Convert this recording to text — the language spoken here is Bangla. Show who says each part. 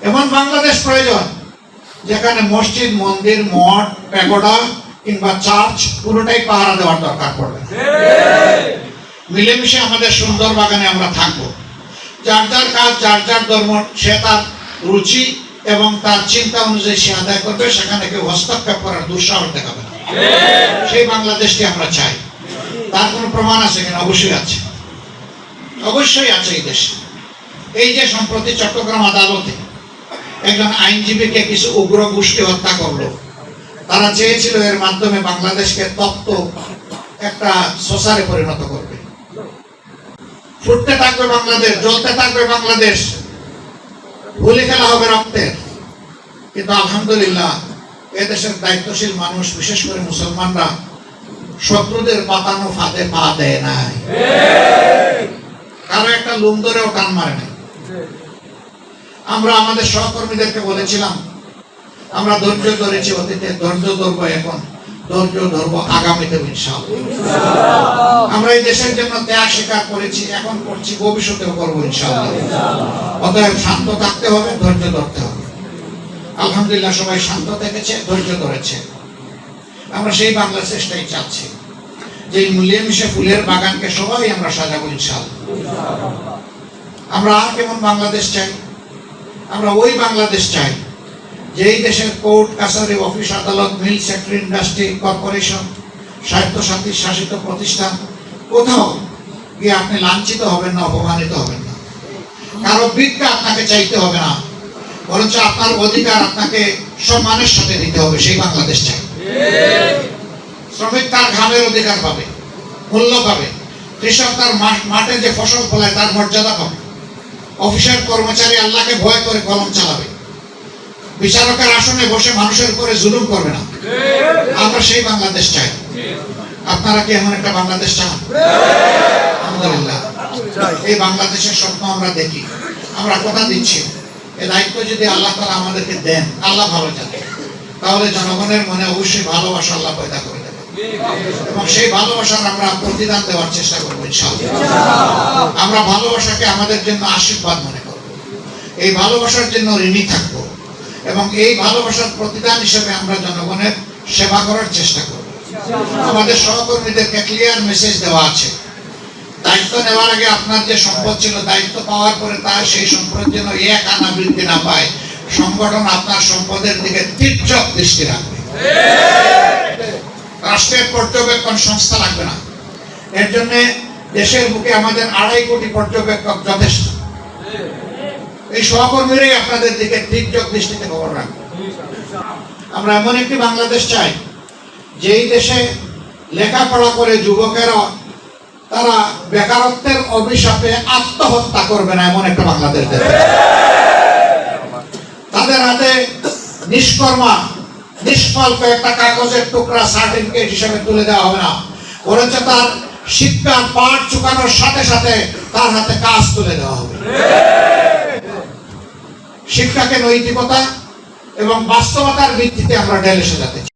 Speaker 1: এমন বাংলাদেশ প্রয়োজন যেখানে মসজিদ, মন্দির, মঠ, প্যাগোডা কিংবা চার্চ পুরোটাই পাহারা দেওয়ার দরকার পড়বে। মিলেমিশে আমাদের সুন্দর বাগানে আমরা থাকবো। যার যার কাজ, যার যার ধর্ম, সে তার রুচি এবং তার চিন্তা অনুযায়ী সে আদায় করবে। সেখানে কেউ হস্তক্ষেপ করার দুঃসাহস দেখাবে না। সেই বাংলাদেশটি আমরা চাই। তার কোনো প্রমাণ আছে কিনা? অবশ্যই আছে, অবশ্যই আছে। এই দেশে এই যে সম্প্রতি চট্টগ্রাম আদালতে একজন আইনজীবীকে কিছু উগ্র গোষ্ঠী হত্যা করলো, তারা চেয়েছিল এর মাধ্যমে বাংলাদেশকে তপ্ত একটা সোসারে পরিণত করবে। ফুটতে থাকবে বাংলাদেশ, জ্বলতে থাকবে বাংলাদেশ, গুলি খেলা হবে রক্তের। কিন্তু আলহামদুলিল্লাহ এদেশের দায়িত্বশীল মানুষ, বিশেষ করে মুসলমানরা, শত্রুদের পাতানো ফাঁদে পা দেয় নাই, কারো একটা লুম ধরেও টান মারে নাই। আমরা আমাদের সহকর্মীদেরকে বলেছিলাম, আমরা ধৈর্য ধরেছি অতীতে, ধৈর্য ধরবো এখন, ধৈর্য ধরবো আগামীতে ইনশাআল্লাহ। আমরা এই দেশের জন্য ত্যাগ স্বীকার করেছি, এখন করছি, ভবিষ্যতেও করবো ইনশাআল্লাহ। অতএব শান্ত থাকতে হবে, ধৈর্য ধরতে হবে। আলহামদুলিল্লাহ সবাই শান্ত থেকেছে, ধৈর্য ধরেছে। আমরা সেই বাংলাদেশটাই চাচ্ছি, যে মিলেমিশে ফুলের বাগানকে সবাই আমরা সাজাবো ইনশাআল্লাহ। আমরা আর কেমন বাংলাদেশ চাই? আমরা ওই বাংলাদেশ চাই যেই দেশের কোর্ট, কাছারি, অফিস, আদালত, মিল, সেক্টর, ইন্ডাস্ট্রি, কর্পোরেশন, স্বায়ত্তশাসিত শাসিত প্রতিষ্ঠান, কোথাও গিয়ে আপনি লাঞ্ছিত হবেন না, অপমানিত হবেন না। কারো ভিক্ষা আপনাকে চাইতে হবে না, বরঞ্চ আপনার অধিকার আপনাকে সম্মানের সাথে দিতে হবে। সেই বাংলাদেশ চাই। শ্রমিক তার ঘামের অধিকার পাবে, মূল্য পাবে। কৃষক তার মাঠে যে ফসল ফলায় তার মর্যাদা পাবে। অফিসের কর্মচারী আল্লাহকে ভয় করে কলম চালাবে। বিচারকের আসনে বসে মানুষের উপরে জুলুম করবে না। আমরা সেই বাংলাদেশ চাই। আপনারা কি এমন একটা বাংলাদেশ চান? আলহামদুলিল্লাহ এই বাংলাদেশের স্বপ্ন আমরা দেখি। আমরা কথা দিচ্ছি, এই দায়িত্ব যদি আল্লাহ তাআলা আমাদেরকে দেন, আল্লাহ ভালো জানে, তাহলে জনগণের মনে অবশ্যই ভালোবাসা আল্লাহ পয়দা করে দেবে। এবং সেই ভালোবাসার আমরা প্রতিদান দেওয়ার চেষ্টা করবো ইনশাআল্লাহ। আমরা ভালোবাসাকে আমাদের জন্য আশীর্বাদ মনে করব, এই ভালোবাসার জন্য ঋণী থাকবো, এবং এই ভালোবাসার প্রতিদান হিসেবে আমরা জনগণের সেবা করার চেষ্টা করব। আমাদের সহকর্মীদেরকে ক্লিয়ার মেসেজ দেওয়া আছে, দায়িত্ব নেওয়ার আগে আপনার যে সম্পদ ছিল, দায়িত্ব পাওয়ার পরে তার সেই সম্পদ যেন এক আনা বৃদ্ধি না পায়। সংগঠন আপনার সম্পদের দিকে তীক্ষ্ণ দৃষ্টি রাখবে। রাষ্ট্রের পর্যবেক্ষণ সংস্থা লাগবে না। এর জন্য দেশের বুকে আমাদের 2.5 কোটি পর্যবেক্ষক যথেষ্ট। এই সহকর্মীরাই আপনাদের দিকে তীক্ষ্ণ দৃষ্টিতে খবর রাখবে। আমরা এমন একটি বাংলাদেশ চাই যেই দেশে লেখাপড়া করে যুবকেরা তারা বেকারত্বের অভিশাপে আত্মহত্যা করবে না, এমন একটা বাংলাদেশ দেবে। তাদের হাতে নিষ্কর্মা, নিষ্ফল কয়েকটা কাগজের টুকরা সার্টিফিকেট হিসেবে তুলে দেওয়া হবে না, বরঞ্চ তার শিক্ষার পাঠ চুকানোর সাথে সাথে তার হাতে কাজ তুলে দেওয়া হবে। শিক্ষাকে নৈতিকতা এবং বাস্তবতার ভিত্তিতে আমরা ঢেলে সাজাতে চাই।